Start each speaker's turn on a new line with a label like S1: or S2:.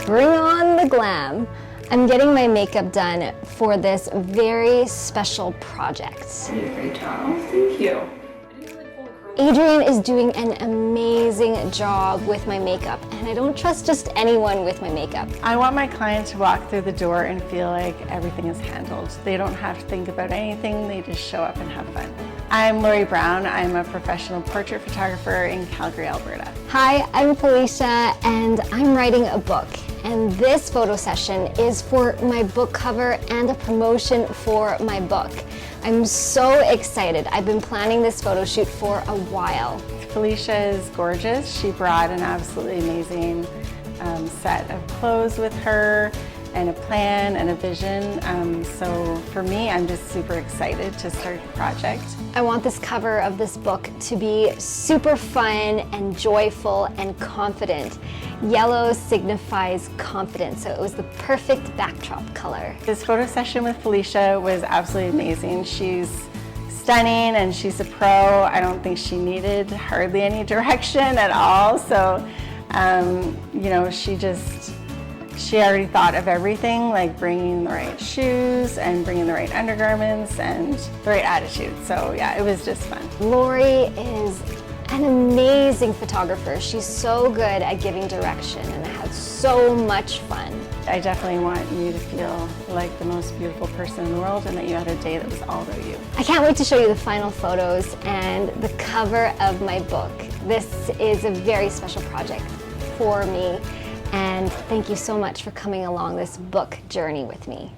S1: Bring on the glam. I'm getting my makeup done for this very special project.
S2: You did a great job. Thank you.
S1: Adrian is doing an amazing job with my makeup, and I don't trust just anyone with my makeup.
S3: I want my client to walk through the door and feel like everything is handled. They don't have to think about anything, they just show up and have fun. I'm Laurie Brown. I'm a professional portrait photographer in Calgary, Alberta.
S1: Hi, I'm Felicia, and I'm writing a book. And this photo session is for my book cover and a promotion for my book. I'm so excited. I've been planning this photo shoot for a while.
S3: Felicia is gorgeous. She brought an absolutely amazing set of clothes with her and a plan and a vision. So for me, I'm just super excited to start the project.
S1: I want this cover of this book to be super fun and joyful and confident. Yellow signifies confidence, so it was the perfect backdrop color.
S3: This photo session with Felicia was absolutely amazing. She's stunning and she's a pro. I don't think she needed hardly any direction at all. So, you know, she already thought of everything, like bringing the right shoes and bringing the right undergarments and the right attitude. So yeah, it was just fun.
S1: Laurie is an amazing photographer. She's so good at giving direction, and I had so much fun.
S3: I definitely want you to feel like the most beautiful person in the world and that you had a day that was all about you.
S1: I can't wait to show you the final photos and the cover of my book. This is a very special project for me, and thank you so much for coming along this book journey with me.